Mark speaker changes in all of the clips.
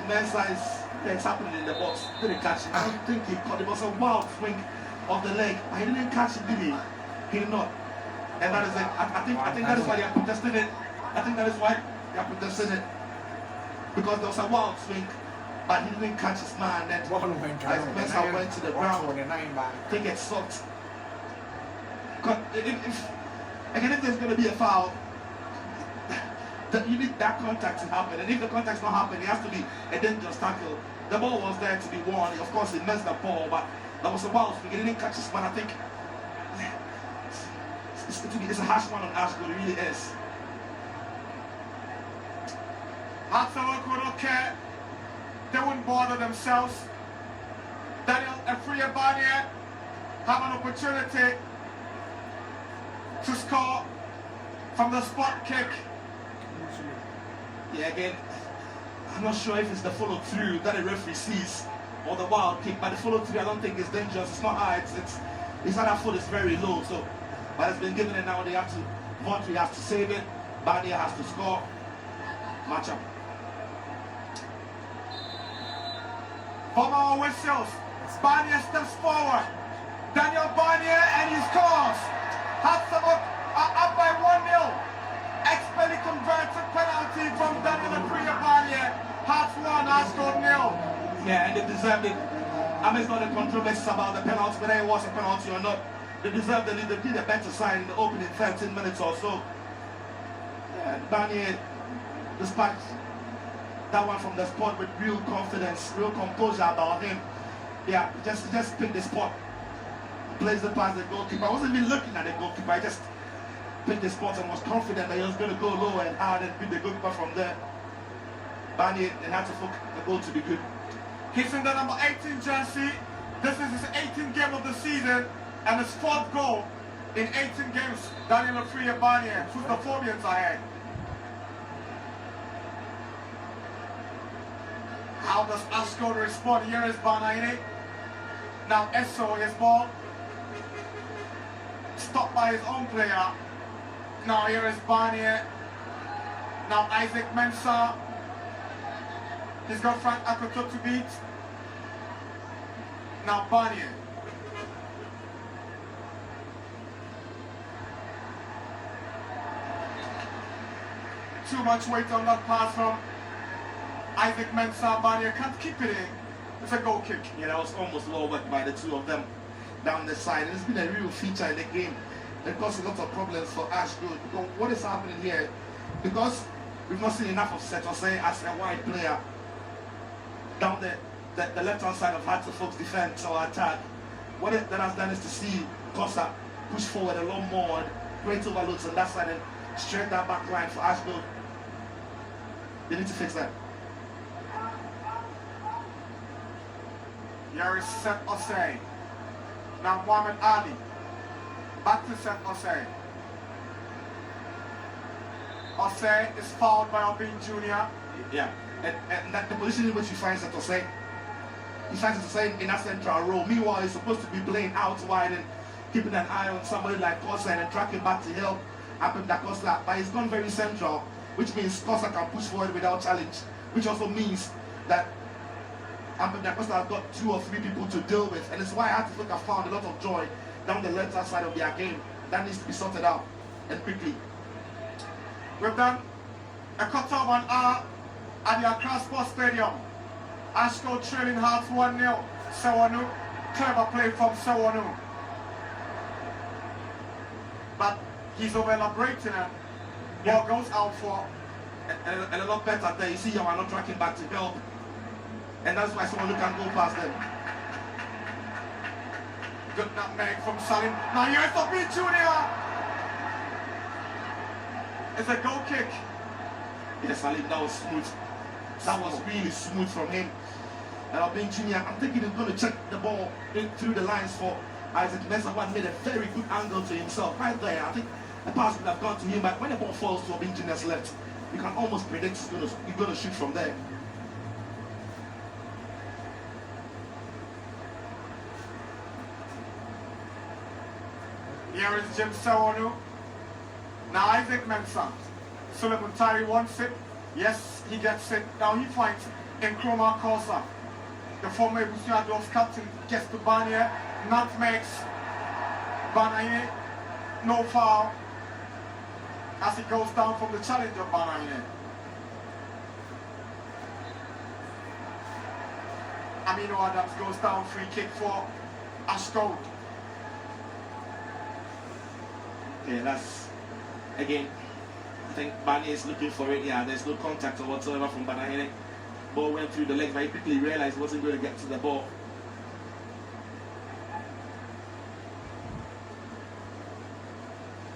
Speaker 1: Mensah is happening in the box. Didn't catch it. I don't think he caught it. It was a wild swing of the leg. But he didn't catch it, did he? He did not. And that is it. I think that is why they are protesting it. I think that is why they are protesting it. Because there was a wild swing, but he didn't catch his man. And Mensah went to the ground. I think it sucked. If there's going to be a foul, you need that contact to happen. And if the contact's not happening, it has to be a dangerous tackle. The ball was there to be won. Of course, he missed the ball, but that was a wild swing. He didn't catch his man. I think it's a harsh one on Ashgold. It really is.
Speaker 2: Absolutely don't care. They wouldn't bother themselves. Daniel Afriyie have an opportunity to score from the spot kick.
Speaker 1: Yeah, again, I'm not sure if it's the follow through that the referee sees or the wild kick, but the follow through I don't think is dangerous. It's not high. It's not that foot is very low. So, but it's been given, and now they have to. Montreal has to save it. Barnier has to score. Match up.
Speaker 2: From our whistles, Barnier steps forward. Daniel Barnier, and he scores. Hatzenberg are up by 1-0. Expelli converts a penalty from Daniel Afriyie. Hearts 1, Ashgold 0.
Speaker 1: Yeah, and they deserved it. I mean, it's not a controversy about the penalty, whether it was a penalty or not. They deserved the lead. They did a better side in the opening 13 minutes or so. Yeah, Barnier dispatched that one from the spot with real confidence, real composure about him. Yeah, just picked the spot. Plays the pass the goalkeeper. I wasn't even looking at the goalkeeper. I just picked the spot and was confident that he was going to go low and hard and beat the goalkeeper from there. Barnier then had to hook the goal to be good.
Speaker 2: He's in the number 18 jersey. This is his 18th game of the season and his 4th goal in 18 games. Daniel Afriyie, who's the Phobians ahead. How does Ashgold respond? Here is Banaine. Now Esso, his ball. Stopped by his own player. Now here is Barnier. Now Isaac Mensah. He's got Frank Akoto to beat. Now Barnier. Too much weight on that pass from Isaac Mensah. Barnier can't keep it in. It's a goal kick.
Speaker 1: Yeah, that was almost well worked by the two of them down the side. It's been a real feature in the game. It caused a lot of problems for Ashgold. Because what is happening here? Because we've not seen enough of Setosay as a wide player down the left-hand side of Hartlepool's defense or attack. What that has done is to see Costa push forward a lot more, great overloads on that side and straight that back line for Ashgold. They need to fix that.
Speaker 2: Here is Seth Osei. Now Mohamed Ali. Back to Seth Osei. Osei is fouled by Obin Jr.
Speaker 1: Yeah, and that the position in which he finds Seth Osei, he finds Seth Osei in that central role. Meanwhile, he's supposed to be playing out wide and keeping an eye on somebody like Costa and tracking back to help Apim Da Costa. But he's gone very central, which means Costa can push forward without challenge, which also means that Apim Da Costa has got 2 or 3 people to deal with, and it's why Hartlepool have found a lot of joy down the left-hand side of their game. That needs to be sorted out, and quickly.
Speaker 2: We've done a quarter of an hour at the Accra Sports Stadium. Ashgold trailing Hearts 1-0. Sewanu, clever play from Sewanu. But he's over elaborating it. Ball goes out for
Speaker 1: and a lot better there. You see, you are not tracking back to help, and that's why someone can go past them.
Speaker 2: Good nutmeg from Salim. Now here's the B Junior. It's a goal kick.
Speaker 1: Yes, Salim, that was smooth. That was really smooth from him. And Obin Jr., I'm thinking he's going to check the ball through the lines for Isaac Mensah, who made a very good angle to himself right there. I think the pass would have gone to him, but when the ball falls to Obin Jr.'s left, you can almost predict he's going to shoot from there.
Speaker 2: Here is Jim Sewanu. Now Isaac Mensah. Suleiman Tari wants it. Yes, he gets it. Now he finds Nkrumah Kosa. The former Busia Dogs captain gets to Barnier, nutmegs Banahine, no foul as he goes down from the challenge of Banahine. Amino Adams goes down, free kick for Ashgold.
Speaker 1: Yeah, that's, again, I think Barnier is looking for it. Yeah, there's no contact or whatsoever from Banahine. Ball went through the legs, but he quickly realized he wasn't going to get to the ball.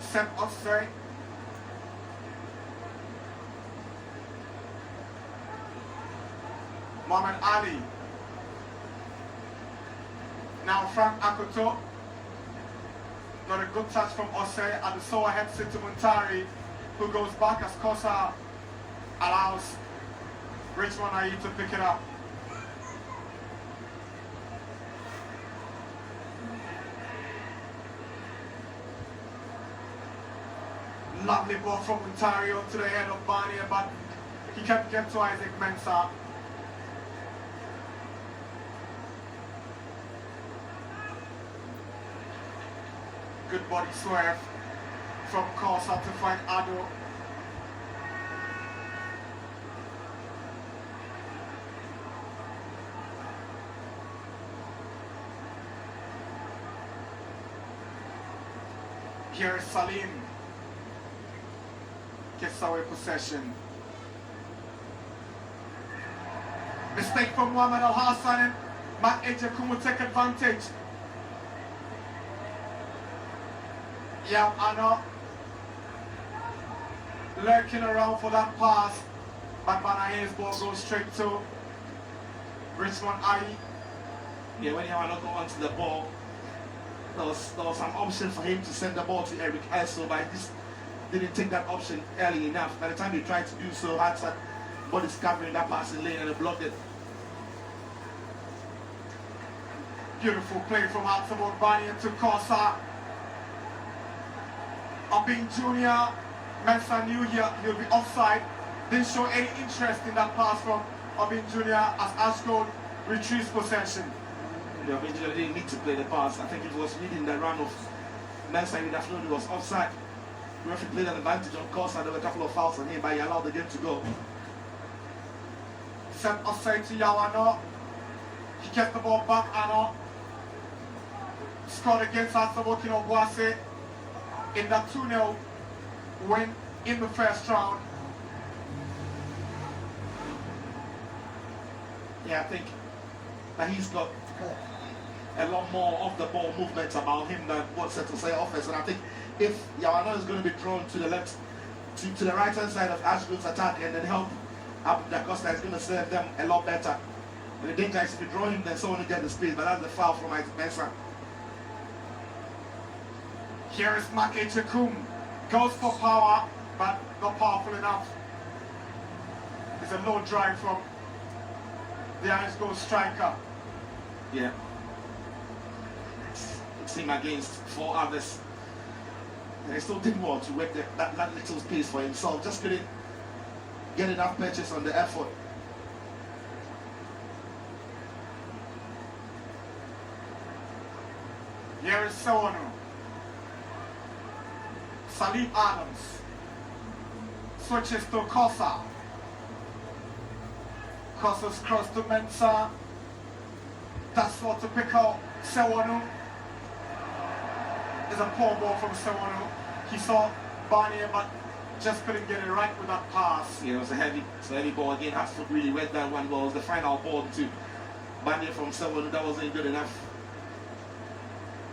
Speaker 2: Sent offside. Mohamed Ali. Now Frank Akoto. Got a good touch from Osei at the so ahead to Muntari, who goes back as Kosa allows Richmond Ayi to pick it up. Lovely ball from Ontario to the head of Barnier, but he kept getting to Isaac Mensah. Good body swerve from Kosa to find Ado. Here is Salim. Gets away possession. Mistake from Muhammad Al Hassan, and Matt Ejekum will take advantage. Yeah, Ano lurking around for that pass, but Banahine's ball goes straight to Richmond Ayi.
Speaker 1: Yeah, when Yawano got onto the ball, there was some option for him to send the ball to Eric Esso, but he just didn't take that option early enough. By the time he tried to do so, Hadsad body's covering that passing lane and he blocked it.
Speaker 2: Beautiful play from Hadsad Barnier to Kosa. Obin Jr. Mensah knew he'll be offside. Didn't show any interest in that pass from Obin Jr. as Ashgold retrieves possession.
Speaker 1: Yeah, Obin Jr. didn't need to play the pass. I think it was reading the run of Mensah in that known he was offside. The referee played an advantage on Kosa. There were a couple of fouls on him, but he allowed the game to go.
Speaker 2: Sent offside to Yawano. He kept the ball back, Ano. Scored against Asamokin Obuase in that 2-0 win in the first round.
Speaker 1: Yeah, I think that he's got a lot more off the ball movements about him than what set to say offense. And I think if Yawano is going to be thrown to the left, to the right hand side of Ashgold's attack and then help Abu Da Costa, is going to serve them a lot better. And the danger is if you draw him, then someone will get the space, but that's the foul from Isaac Mensah.
Speaker 2: Here is Mak Ejekum. Goes for power, but not powerful enough. It's a low drive from the Ashgold striker.
Speaker 1: Yeah. It's him against 4 others. And he still did well to work that little space for himself. Just couldn't get enough purchase on the effort.
Speaker 2: Here is Sewanu. Salim Adams switches to Kosa. Kosa's cross to Mensah. That's what to pick out Sewanu. There's a poor ball from Sewanu. He saw Barnier, but just couldn't get it right with that pass.
Speaker 1: Yeah, it was a heavy ball again. Ashford really read that one ball. It was the final ball to Barnier from Sewanu. That wasn't good enough.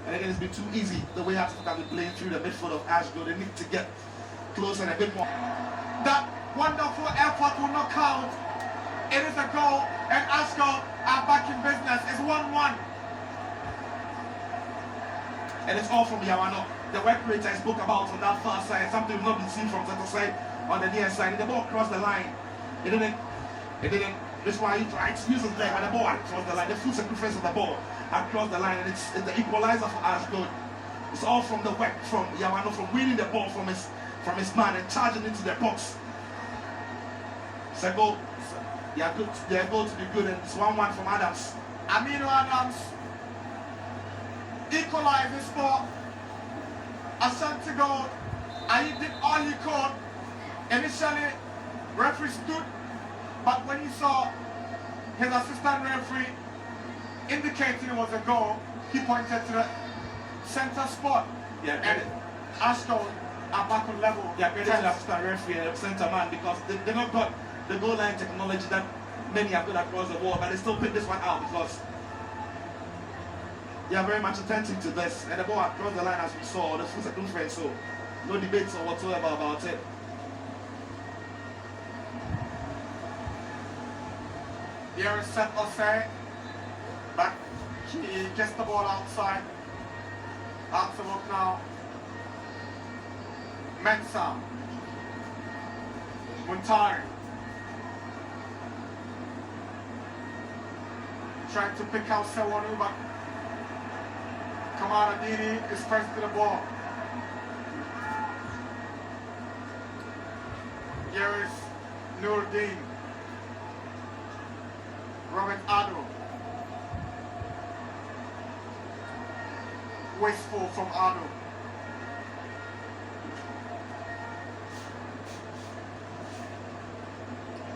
Speaker 1: And again, it's been too easy the way Ashford have been playing through the midfield of Ashgold. They need to get closer and a bit more.
Speaker 2: That wonderful effort will not count. It is a goal, and Ashgold are back in business. It's 1-1.
Speaker 1: And it's all from Yawano. The work rate I spoke about on that far side, something we've not been seen from the side on the near side. And the ball crossed the line. It didn't. This why he tried to use his leg, but the ball had crossed the line. The full sacrifice of the ball had crossed the line, and it's the equalizer for Ashgold. It's all from the work from Yawano, from winning the ball from his man and charging into the box. It's a goal. They are going to be good, and it's 1-1 from Adams.
Speaker 2: Amino Adams equalizes for Ashgold, and he did all he could. Initially, referee stood, but when he saw his assistant referee indicating it was a goal, he pointed to the center spot.
Speaker 1: Yeah,
Speaker 2: and Ashgold are back on level.
Speaker 1: Yeah, credit to the assistant referee and the center man, because they've not got the goal line technology that many have got across the world, but they still pick this one out because they are very much attentive to this. And the ball across the line, as we saw, the full circumference, so no debates or whatsoever about it.
Speaker 2: Here is Seth Osei, but he gets the ball outside. Out to look now. Mensah. Muntari. Trying to pick out Sewanu, but Kamara Dini is first to the ball. Here is Nuruddin. Robert Ado. Wasteful from Ado.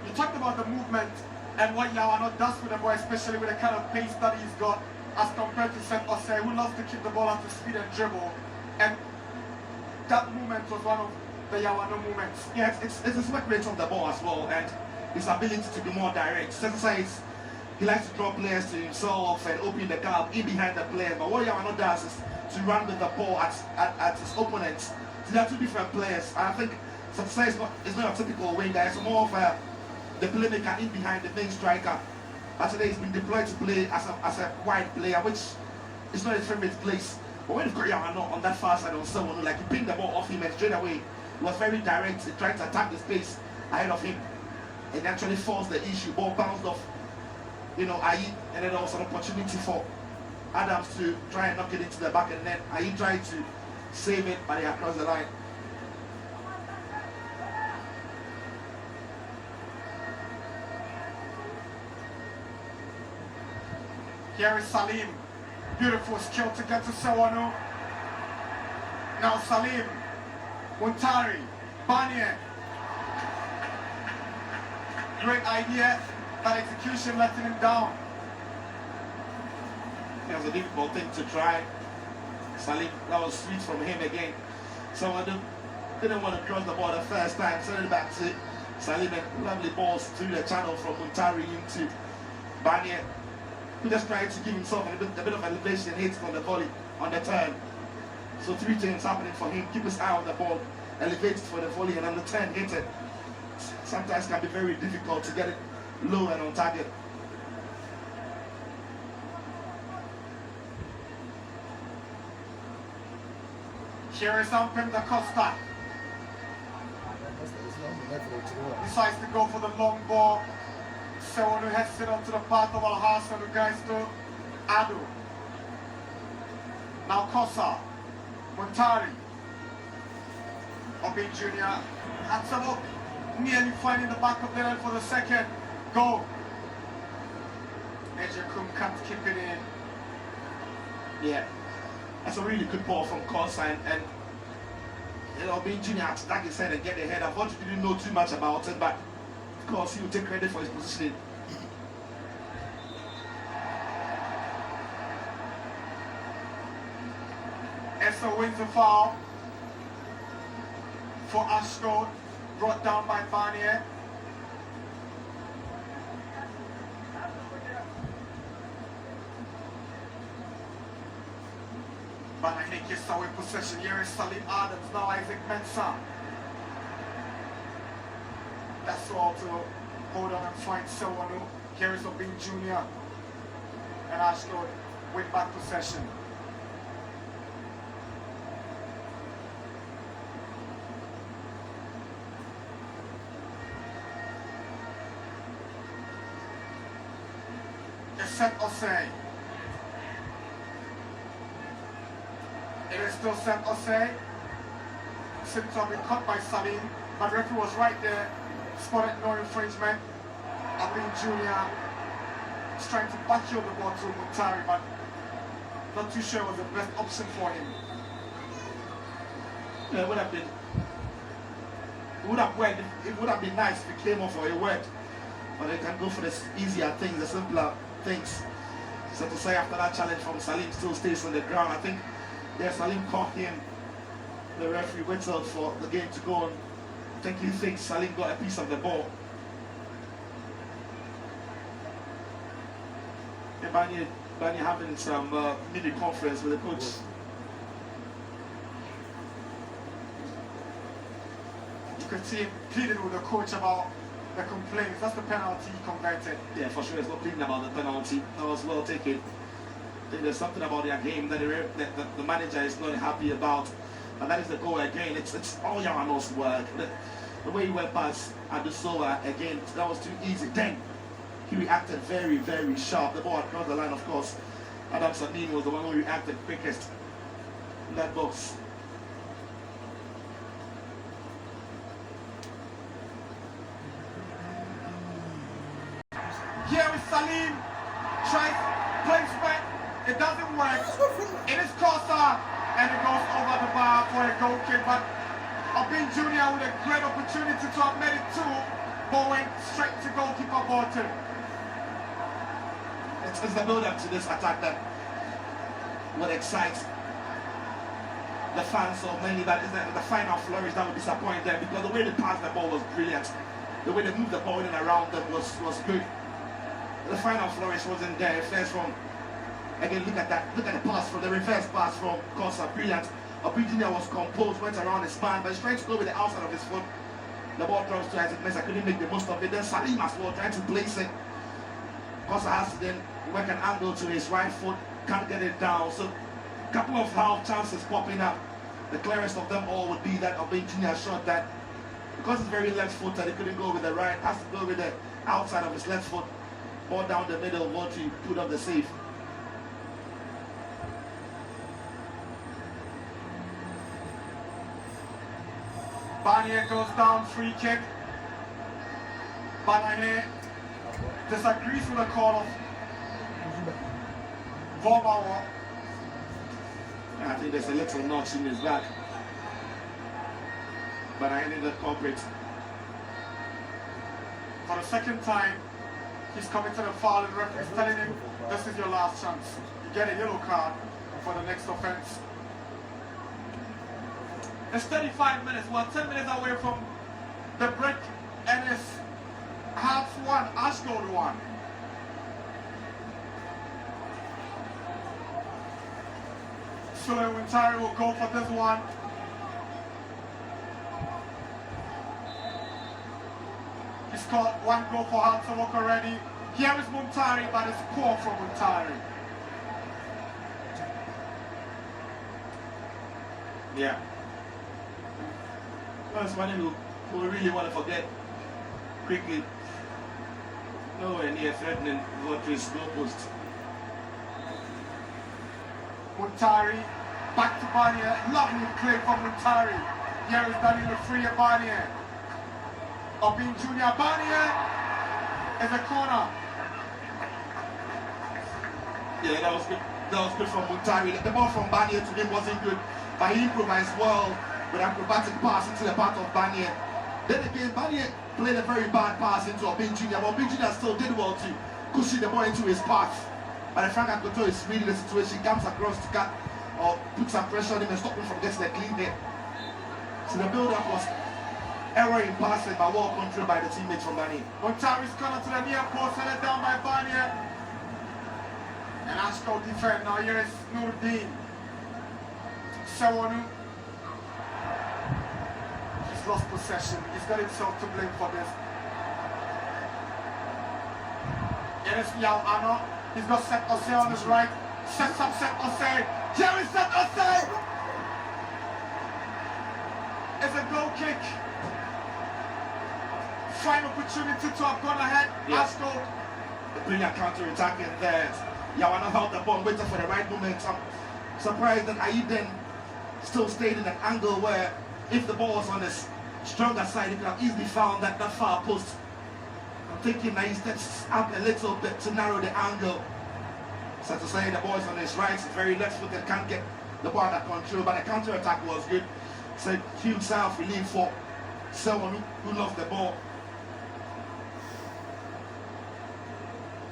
Speaker 2: You talked about the movement and what Yawano does with the ball, especially with the kind of pace that he's got, as compared to Seth Osei, who loves to keep the ball at his feet and dribble. And that movement was one of the Yawano movements.
Speaker 1: Yeah, it's his work rate on the ball as well, and his ability to be more direct. Seth Osei, he likes to draw players to himself and open the gap in behind the players. But what Yawano does is to run with the ball at his opponents. So they are two different players. And I think Seth Osei is not a typical winger. It's more of the playmaker in behind the main striker. But today he's been deployed to play as a wide player, which is not his favorite place. But when you've got Yawano on that far side on someone, like he picked the ball off him and straight away, he was very direct. He tried to attack the space ahead of him. And actually forced the issue. Ball bounced off, Ayi, and then there was an opportunity for Adams to try and knock it into the back, and then Ayi tried to save it, but he across the line.
Speaker 2: Here is Salim. Beautiful skill to get to Sewanu. Now Salim. Muntari. Banye. Great idea. That execution letting him down.
Speaker 1: It was a difficult thing to try. Salim, that was sweet from him again. Someone didn't want to cross the ball the first time, sent it back to Salim, and lovely balls through the channel from Muntari into Banye, who just tried to give himself a bit of elevation hits on the volley, on the turn. So 3 things happening for him. Keep his eye on the ball, elevate it for the volley, and on the turn hit it. Sometimes can be very difficult to get it low and on target.
Speaker 2: Here is Ampim Da Costa. Decides to go for the long ball. Someone who heads it onto the path of Al-Hassan, who guides to Adu. Now Kosa. Muntari. Obi Jr. Hands up. Nearly finding the back of the net for the second goal. Ejekum can't keep it in.
Speaker 1: Yeah, that's a really good ball from Kosa, and being Junior had to tag his head and get the head. I thought he didn't know too much about it, but of course he will take credit for his positioning.
Speaker 2: Essa wins the foul for Ashgold, brought down by Barnier. But I think it's away possession. Here is Salim Adams, now Isaac Mensah. That's all to hold on and find Sewanu. Here is Obin Jr. and Ashgold win back possession. Seth Osei. It is still Seth Osei. Seems to have been cut by Salim, but referee was right there, spotted no infringement. Abin Jr. is trying to backheel the ball to Muntari, but not too sure was the best option for him.
Speaker 1: Yeah, it would have been. It would have worked. It would have been nice if it came off or it worked. But they can go for the easier things, the simpler things. So to say after that challenge from Salim still stays on the ground, I think Salim caught him. The referee whistled for the game to go on. I think he thinks Salim got a piece of the ball. Bani having some mini conference with the coach.
Speaker 2: You could see him pleading with the coach about the complaints. That's the penalty he converted.
Speaker 1: Yeah, for sure. It's not pleading about the penalty. That was well taken. I think there's something about their game that the manager is not happy about. And that is the goal again. It's all Yamano's work. The way he went past Adusoa again, that was too easy. Then he reacted very, very sharp. The ball across the line, of course. Adam Sanini was the one who reacted quickest in that box.
Speaker 2: Here is Salim, tries placement, it doesn't work. It is Costa, and it goes over the bar for a goal kick, but Abin Jr. with a great opportunity to have made it two, but went straight to goalkeeper Bolton.
Speaker 1: It's the build-up to this attack that would excite the fans so many, but it's the final flourish that would disappoint them, because the way they passed the ball was brilliant. The way they moved the ball in and around them was good. The final flourish wasn't there. First from, again, look at that. Look at the pass from the reverse pass from Costa. Brilliant. Abidina was composed, went around his man, but he's trying to go with the outside of his foot. The ball drops to Isaac Mensah. Couldn't make the most of it. Then Salim as well, trying to place it. Costa has to then work an angle to his right foot. Can't get it down. So, a couple of half chances popping up. The clearest of them all would be that Abidina shot that, because it's very left-footed, he couldn't go with the right. Has to go with the outside of his left foot. Ball down the middle, Voltri put up the save.
Speaker 2: Barnier goes down, free kick. Barnier disagrees with the call of Vobawa.
Speaker 1: I think there's a little notch in his back. But I need the culprit.
Speaker 2: For the second time, he's committed a foul and the referee is telling him, this is your last chance. You get a yellow card for the next offense. It's 35 minutes. We're 10 minutes away from the break, and it's Hearts 1, Ashgold 1. Sule Muntari will go for this one. He scored one goal for Hearts already. Here is Muntari, but it's poor from Muntari.
Speaker 1: Yeah. That's one who we really want to forget quickly. Nowhere near threatening Votri's goal post.
Speaker 2: Muntari, back to Barnier. Lovely play from Muntari. Here is Danilo Freya Barnier. Abin Jr. Barnier is a corner.
Speaker 1: Yeah, that was good. That was good from Muntari. The ball from Barnier to him wasn't good, but he improvised well with acrobatic pass into the path of Barnier. Then again, Barnier played a very bad pass into Abin Jr., but Abin Jr. still did well to cushion the ball into his path. But the Frank Akoto is reading the situation, comes across to cut or put some pressure on him and stop him from getting a clean hit. So the build-up was error in passing, but well controlled by the teammates from Barnier.
Speaker 2: Muntari's corner to the near post, headed down by Barnier. And Ashgold defend. Now here is Nuruddin Sewonu. He's lost possession. He's got himself to blame for this. Here is Yao Ano. He's got Seth Osei on his right. Sets up Seth Osei. Here is Seth Osei. It's a goal kick. Fine opportunity to have gone ahead.
Speaker 1: Yes.
Speaker 2: Ashgold.
Speaker 1: The brilliant counter-attacking there. Yawana held the ball, waited for the right moment. I'm surprised that Aid then still stayed in an angle where, if the ball was on his stronger side, he could have easily found that far post. thinking that he steps up a little bit to narrow the angle. So to say the boys on his right is very left-footed, can't get the ball under control, but the counter-attack was good. So huge self-relief for someone who lost the ball.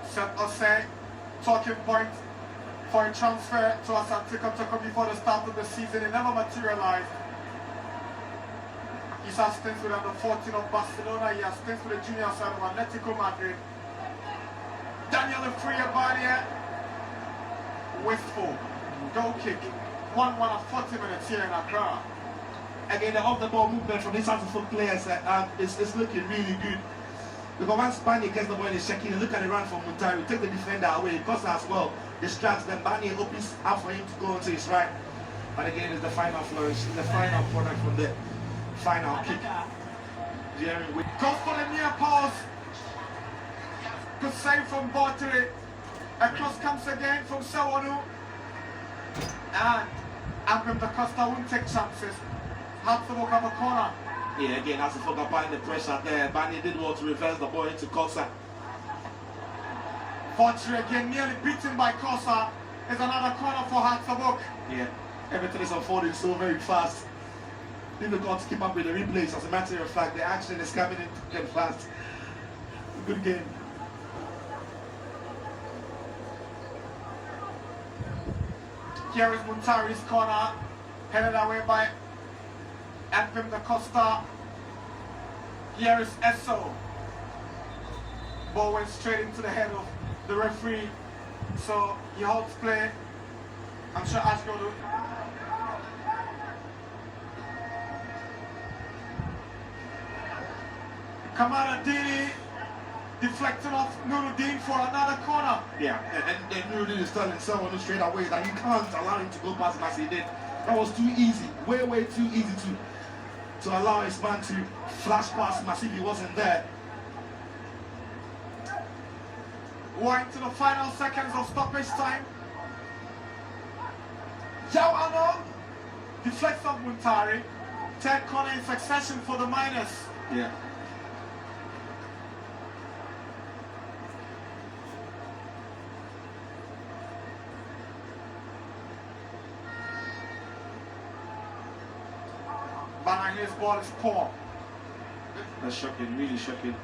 Speaker 2: Set Osei, talking point for a transfer to Asante Kotoko before the start of the season. It never materialized. He's had stints with under 14 of Barcelona. He has stints with the junior side of Atletico Madrid. Daniel Efriabania, wasteful goal kick. 1-1 at 40 minutes here in Accra.
Speaker 1: Again, the off-the-ball movement from these foot players is looking really good. Because once Bani gets the ball in his checking, look at the run from Muntari, take the defender away, Costa as well distracts them. Bani opens up for him to go into his right. But again, it's the final flourish, the final product from the final kick.
Speaker 2: Goes for the near pass. Good save from Bartere. Across comes again from Sawanu. And Abram Da Costa won't take chances. Had to look at the corner.
Speaker 1: Yeah, again, has to focus applying the pressure there. Bani did want to reverse the ball into Costa.
Speaker 2: Bartere again nearly beaten by Costa. Is another corner for Hatzabok.
Speaker 1: Yeah, everything is unfolding so very fast. Difficult to keep up with the replays. As a matter of fact, the action is coming in fast. Good game.
Speaker 2: Here is Muntari's corner, headed away by Abram Da Costa. Here is Esso. Ball went straight into the head of the referee, so he holds play. I'm sure Ashgold will. Kamara Dini deflecting off Nuruddin for another corner.
Speaker 1: Yeah, and Nuruddin is telling someone straight away that you can't allow him to go past him as he did. That was too easy, way too easy to allow his man to flash past him as if he wasn't there.
Speaker 2: We're into the final seconds of stoppage time. Yao Ano deflects off Muntari. Third corner in succession for the Miners.
Speaker 1: Yeah.
Speaker 2: Banagle's ball is poor.
Speaker 1: That's shocking, really shocking.